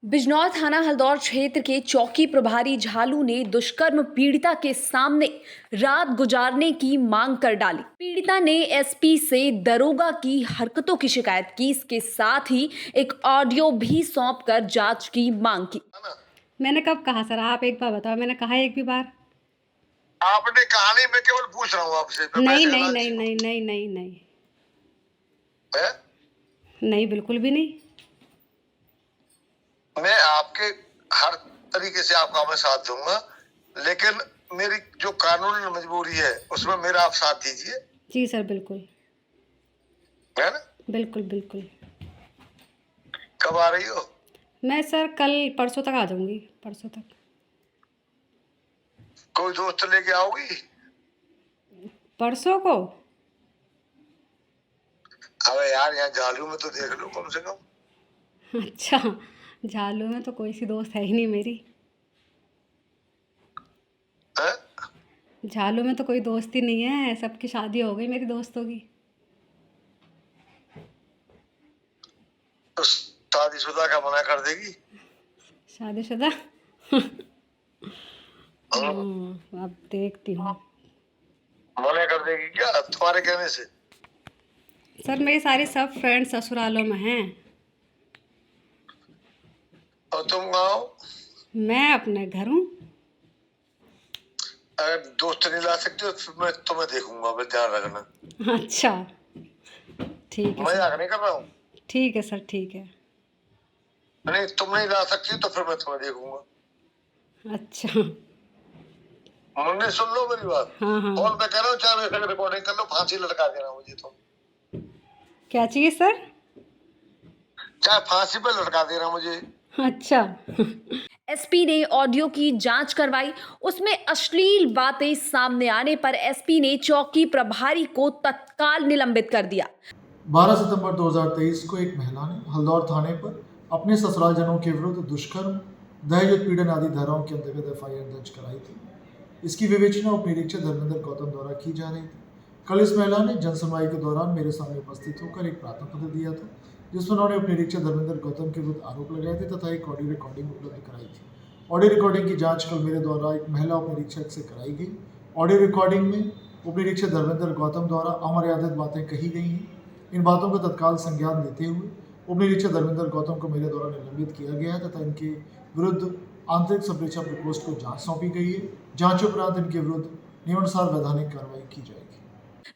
बिजनौर थाना हल्दौर क्षेत्र के चौकी प्रभारी झालू ने दुष्कर्म पीड़िता के सामने रात गुजारने की मांग कर डाली। पीड़िता ने एसपी से दरोगा की हरकतों की शिकायत की। इसके साथ ही एक ऑडियो भी सौंपकर जांच की मांग की। मैंने कब कहा सर? आप एक बार बताओ, मैंने कहा एक भी बार? आपने कहा नहीं, मैं केवल पूछ रहा हूँ आपसे। नहीं नहीं नहीं नहीं नहीं नहीं नहीं है? नहीं, बिल्कुल भी नहीं। मैं आपके हर तरीके से आपका मैं साथ दूंगा, लेकिन मेरी जो कानूनी मजबूरी है उसमें मेरा आप साथ दीजिए। जी सर, बिल्कुल है ना? बिल्कुल बिल्कुल। कब आ रही हो? मैं सर कल परसों तक आ जाऊंगी, परसों तक। कोई दोस्त लेके आओगी? परसों को? अबे यार, यहाँ झालू में तो देख लो कम से कम। अच्छा, झालू में तो कोई सी दोस्त है ही नहीं मेरी। है? झालू में तो कोई दोस्त ही नहीं है, सबकी शादी हो गई मेरी दोस्तों की। तो शादीशुदा का मना कर देगी? शादीशुदा? हाँ? अब देखती हूँ। मना कर देगी क्या तुम्हारे कहने से? सर मेरी सारी सब फ्रेंड ससुरालों में हैं। और तुम आओ। मैं अपने घर हूँ। अगर दोस्त नहीं ला सकते हो तो मैं तुम्हें देखूंगा, मैं ध्यान रखना। अच्छा, ठीक है मजाक सर। नहीं कर रहा हूँ। ठीक है सर, ठीक है। नहीं, तुम नहीं ला सकती तो फिर मैं तुम्हें देखूंगा। अच्छा। मुन्ने सुन लो मेरी बात। हाँ हाँ। फोन पे कह रहा हूँ, चाहे मेरे रिकॉर्डिंग कर लो, फांसी लटका देना मुझे तो। क्या चाहिए सर? चाहे फांसी पे लटका देना मुझे। अच्छा। एसपी ने ऑडियो की जांच करवाई। उसमें अश्लील बातें सामने आने पर एसपी ने चौकी प्रभारी को तत्काल निलंबित कर दिया। 12 सितंबर 2023 को एक महिला ने हल्दौर थाने पर अपने ससुरालजनों के विरुद्ध दुष्कर्म, दहेज उत्पीड़न आदि धाराओं के अंतर्गत एफआईआर दर्ज कराई थी। इसकी विवेचना उप निरीक्षक धर्मेंद्र गौतम द्वारा की जा रही थी। कल इस महिला ने जनसुनवाई के दौरान मेरे सामने उपस्थित होकर एक प्रार्थना पत्र दिया था, जिसमें उन्होंने उप निरीक्षक धर्मेंद्र गौतम के विरुद्ध आरोप लगाए थे तथा एक ऑडियो रिकॉर्डिंग उपलब्ध कराई थी। ऑडियो रिकॉर्डिंग की जांच कल मेरे द्वारा एक महिला उप निरीक्षक से कराई गई। ऑडियो रिकॉर्डिंग में उप निरीक्षक धर्मेंद्र गौतम द्वारा अमर्यादित बातें कही गई हैं। इन बातों का तत्काल संज्ञान लेते हुए उप निरीक्षक धर्मेंद्र गौतम को मेरे द्वारा निलंबित किया गया है तथा इनके विरुद्ध आंतरिक सब परीक्षा प्रकोष्ठ को जांच सौंपी गई है। जांच उपरांत इनके विरुद्ध नियमानुसार वैधानिक कार्रवाई की जाएगी।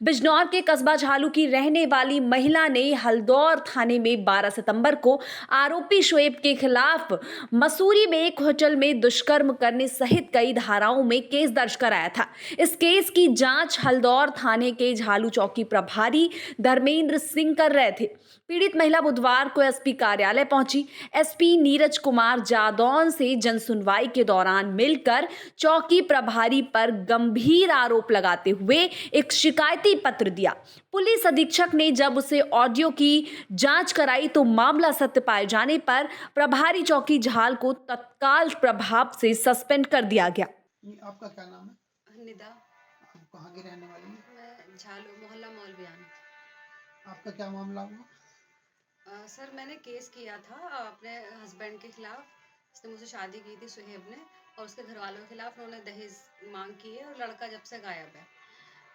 बिजनौर के कस्बा झालू की रहने वाली महिला ने हल्दौर थाने में 12 सितंबर को आरोपी शोएब के खिलाफ मसूरी में एक होटल में दुष्कर्म करने सहित कई धाराओं में केस दर्ज कराया था। इस केस की जांच हल्दौर थाने के झालू चौकी प्रभारी धर्मेंद्र सिंह कर रहे थे। पीड़ित महिला बुधवार को एसपी कार्यालय पहुंची। एसपी नीरज कुमार जादौन से जनसुनवाई के दौरान मिलकर चौकी प्रभारी पर गंभीर आरोप लगाते हुए एक शिकायती पत्र दिया। पुलिस अधीक्षक ने जब उसे ऑडियो की जांच कराई तो मामला सत्य पाए जाने पर प्रभारी चौकी झाल को तत्काल प्रभाव से सस्पेंड कर दिया गया। आपका क्या नाम है? निदा। आप कहाँ की रहने वाली हैं? मैं झालू मोहल्ला मौलवियान। आपका क्या मामला हुआ? सर मैंने केस किया था अपने हस्बैंड के खिलाफ। उसने मुझसे शादी की थी सुहेब ने, और उसके घर वालों के खिलाफ उन्होंने दहेज मांग की है और लड़का जब से गायब है।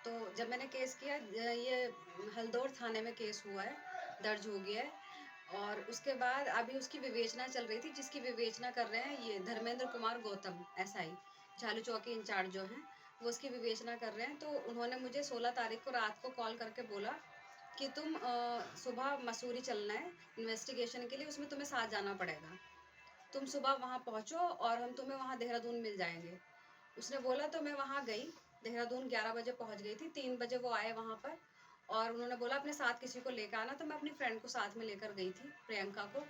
तो जब मैंने केस किया, ये हल्दौर थाने में केस हुआ है, दर्ज हो गया है। और उसके बाद अभी उसकी विवेचना चल रही थी, जिसकी विवेचना कर रहे हैं ये धर्मेंद्र कुमार गौतम एसआई झालू चौकी इंचार्ज जो हैं, वो उसकी विवेचना कर रहे हैं। तो उन्होंने मुझे 16 तारीख को रात को कॉल करके बोला कि तुम सुबह मसूरी चलना है इन्वेस्टिगेशन के लिए, उसमें तुम्हें साथ जाना पड़ेगा। तुम सुबह वहाँ पहुँचो और हम तुम्हें वहाँ देहरादून मिल जाएंगे। उसने बोला तो मैं वहाँ गई। देहरादून 11 बजे पहुँच गई थी। 3 बजे वो आए वहाँ पर, और उन्होंने बोला अपने साथ किसी को लेकर आना। तो मैं अपनी फ्रेंड को साथ में लेकर गई थी, प्रियंका को।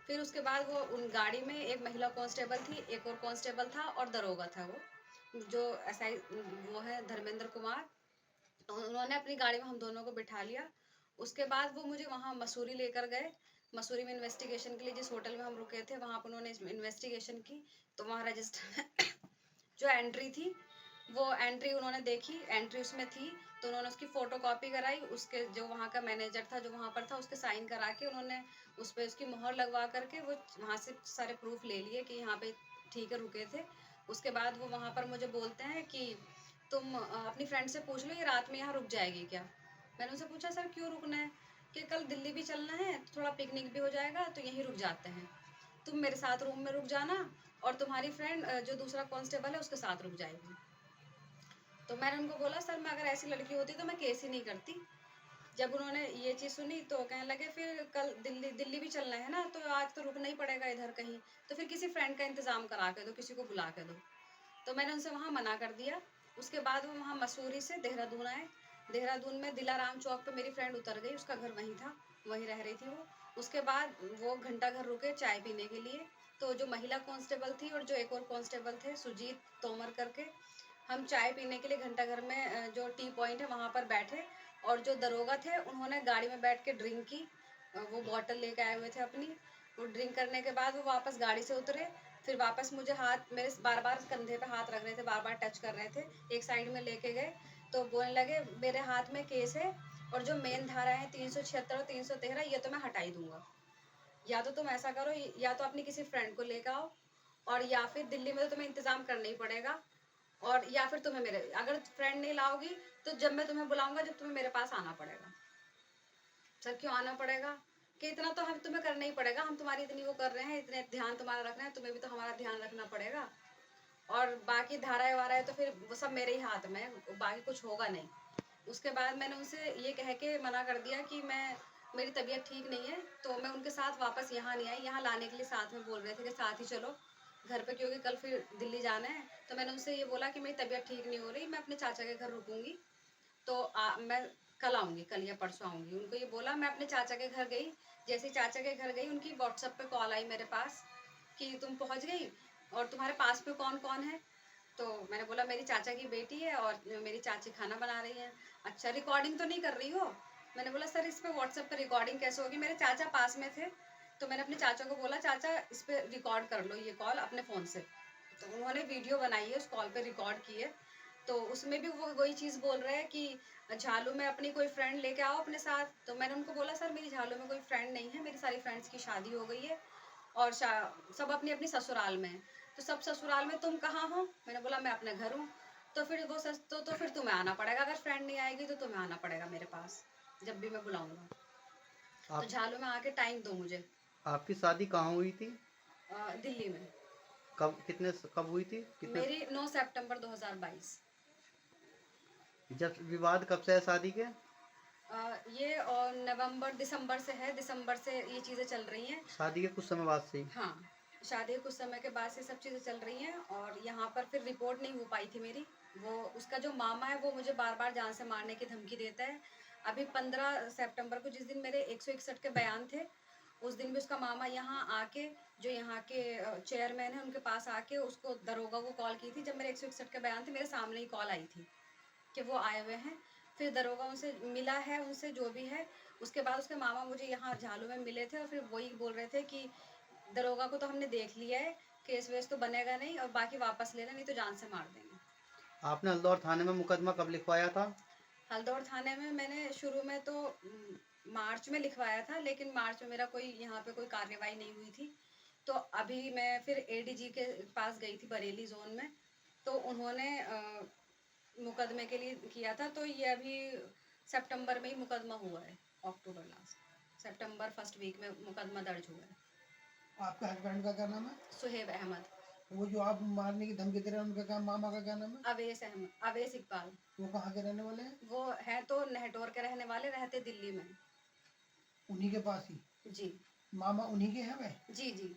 फिर उसके बाद वो उन गाड़ी में एक महिला कांस्टेबल थी, एक और कांस्टेबल था और दरोगा था वो जो एसआई वो है धर्मेंद्र कुमार। उन्होंने अपनी गाड़ी में हम दोनों को बिठा लिया। उसके बाद वो मुझे वहाँ मसूरी लेकर गए। मसूरी में इन्वेस्टिगेशन के लिए जिस होटल में हम रुके थे वहाँ पर उन्होंने इन्वेस्टिगेशन की। तो वहाँ रजिस्टर जो एंट्री थी वो एंट्री उन्होंने देखी, एंट्री उसमें थी, तो उन्होंने उसकी फ़ोटोकॉपी कराई, उसके जो वहाँ का मैनेजर था, जो वहाँ पर था, उसके साइन करा के उन्होंने उस पे उसकी मोहर लगवा कर के वो वहाँ से सारे प्रूफ़ ले लिए कि यहाँ पे ठीक है, रुके थे। उसके बाद वो वहाँ पर मुझे बोलते हैं कि तुम अपनी फ्रेंड से पूछ लो ये रात में यहाँ रुक जाएगी क्या? मैंने उनसे पूछा सर क्यों रुकना है? कि कल दिल्ली भी चलना है, तो थोड़ा पिकनिक भी हो जाएगा, तो यहीं रुक जाते हैं। तुम मेरे साथ रूम में रुक जाना और तुम्हारी फ्रेंड जो दूसरा कांस्टेबल है उसके साथ रुक जाएगी। तो मैंने उनको बोला सर मैं अगर ऐसी लड़की होती तो मैं केस ही नहीं करती। जब उन्होंने ये चीज़ सुनी तो कहने लगे फिर कल दिल्ली दिल्ली भी चलना है ना, तो आज तो रुकना ही पड़ेगा इधर कहीं, तो फिर किसी फ्रेंड का इंतज़ाम करा के दो, किसी को बुला के दो। तो मैंने उनसे वहाँ मना कर दिया। उसके बाद वो वहाँ मसूरी से देहरादून आए। देहरादून में दिलाराम चौक पे मेरी फ्रेंड उतर गई, उसका घर वहीं था, वहीं रह रही थी वो। उसके बाद वो घंटा घर रुके चाय पीने के लिए। तो जो महिला कांस्टेबल थी और जो एक और कांस्टेबल थे सुजीत तोमर करके, हम चाय पीने के लिए घंटा घर में जो टी पॉइंट है वहाँ पर बैठे और जो दरोगा थे उन्होंने गाड़ी में बैठ के ड्रिंक की। वो बॉटल लेके आए हुए थे अपनी। वो ड्रिंक करने के बाद वो वापस गाड़ी से उतरे। फिर वापस मुझे हाथ मेरे बार-बार कंधे पे हाथ रख रहे थे, बार-बार टच कर रहे थे। एक साइड में लेके गए तो बोलने लगे मेरे हाथ में केस है और जो मेन धारा है 376 और 313 ये तो मैं हटा ही दूँगा। या तो तुम ऐसा करो या तो अपनी किसी फ्रेंड को लेकर आओ और या फिर दिल्ली में तो तुम्हें इंतज़ाम करना ही पड़ेगा और या फिर तुम्हें मेरे अगर फ्रेंड नहीं लाओगी तो जब मैं तुम्हें बुलाऊँगा जब तुम्हें मेरे पास आना पड़ेगा। सर क्यों आना पड़ेगा? कि इतना तो हम तुम्हें करना ही पड़ेगा, हम तुम्हारी इतनी वो कर रहे हैं, इतने ध्यान तुम्हारा रख रहे हैं, तुम्हें भी तो हमारा ध्यान रखना पड़ेगा। और बाकी धाराएँ-वाराएँ तो फिर वो सब मेरे ही हाथ में है, बाकी कुछ होगा नहीं। उसके बाद मैंने उनसे ये कह के मना कर दिया कि मेरी तबीयत ठीक नहीं है, तो मैं उनके साथ वापस यहाँ नहीं आई, यहाँ लाने के लिए साथ में बोल रहे थे कि साथ ही चलो घर पे क्योंकि कल फिर दिल्ली जाना है। तो मैंने उनसे ये बोला कि मेरी तबीयत ठीक नहीं हो रही, मैं अपने चाचा के घर रुकूँगी, तो मैं कल आऊँगी, कल या परसों आऊँगी। उनको ये बोला, मैं अपने चाचा के घर गई, जैसे ही चाचा के घर गई उनकी व्हाट्सएप पे कॉल आई मेरे पास कि तुम पहुँच गई और तुम्हारे पास में कौन-कौन है? तो मैंने बोला मेरी चाचा की बेटी है और मेरी चाची खाना बना रही हैं। अच्छा रिकॉर्डिंग तो नहीं कर रही हो? मैंने बोला सर इस पे व्हाट्सएप पे रिकॉर्डिंग कैसे होगी? मेरे चाचा पास में थे, तो मैंने अपने चाचा को बोला चाचा इस पे रिकॉर्ड कर लो ये कॉल अपने फ़ोन से। तो उन्होंने वीडियो बनाई है, उस कॉल पे रिकॉर्ड की है। तो उसमें भी वो वही चीज़ बोल रहे हैं कि झालू में अपनी कोई फ्रेंड लेके आओ अपने साथ। तो मैंने उनको बोला सर मेरी झालू में कोई फ्रेंड नहीं है, मेरी सारी फ्रेंड्स की शादी हो गई है और सब अपनी-अपनी ससुराल में हैं। तो सब ससुराल में तुम कहाँ हो? मैंने बोला मैं अपने घर हूँ। तो फिर वो सस तो फिर तुम्हें आना पड़ेगा, अगर फ्रेंड नहीं आएगी तो तुम्हें आना पड़ेगा मेरे पास, जब भी मैं बुलाऊँगा। तो आप झालू में आके टाइम दो मुझे। आपकी शादी कहाँ हुई थी? दिल्ली में। कब हुई थी? कितने मेरी 9 सितंबर 2022। जब विवाद कब से है शादी के? ये नवंबर दिसंबर से है, दिसंबर से ये चीज़ें चल रही हैं। शादी के कुछ समय बाद से ही। हाँ, शादी के कुछ समय के बाद से सब चीज़ें चल रही हैं और यहाँ पर फिर रिपोर्ट नहीं हो पाई थी मेरी। वो उसका जो मामा है वो मुझे बार-बार जान से मारने की धमकी देता है। अभी 15 सितंबर को जिस दिन मेरे 161 के बयान थे, उस दिन भी उसका मामा यहाँ आके जो यहाँ के चेयरमैन हैं उनके पास आके उसको दरोगा को कॉल की थी। जब मेरे 161 के बयान थे मेरे सामने ही कॉल आई थी कि वो आए हुए हैं। फिर दरोगा उनसे मिला है उनसे जो भी है। उसके बाद उसके मामा मुझे यहाँ झालू में मिले थे और फिर वही बोल रहे थे कि दरोगा को तो हमने देख लिया है, केस वेस तो बनेगा नहीं और बाकी वापस लेना नहीं तो जान से मार देंगे। आपने हल्दौर थाने में मुकदमा कब लिखवाया था? हल्दौर थाने में मैंने शुरू में तो मार्च में लिखवाया था, लेकिन मार्च में मेरा कोई यहाँ पे कोई कार्रवाई नहीं हुई थी। तो अभी मैं फिर एडीजी के पास गई थी बरेली ज़ोन में, तो उन्होंने मुकदमे के लिए किया था, तो ये अभी सितंबर में ही मुकदमा हुआ है, अक्टूबर लास्ट। सितंबर फर्स्ट वीक में मुकदमा दर्ज हुआ है। आपके हस्बैंड का क्या नाम है? सुहेब अहमद। वो जो आप मारने की धमकी दे रहे हैं उनका क्या, मामा का क्या नाम है? अवेश इकबाल। वो कहाँ के रहने वाले हैं? वो हैं तो नेहटोर के रहने वाले, रहते दिल्ली में। उन्हीं के पास ही? जी। मामा उन्हीं के हैं वे? जी, जी।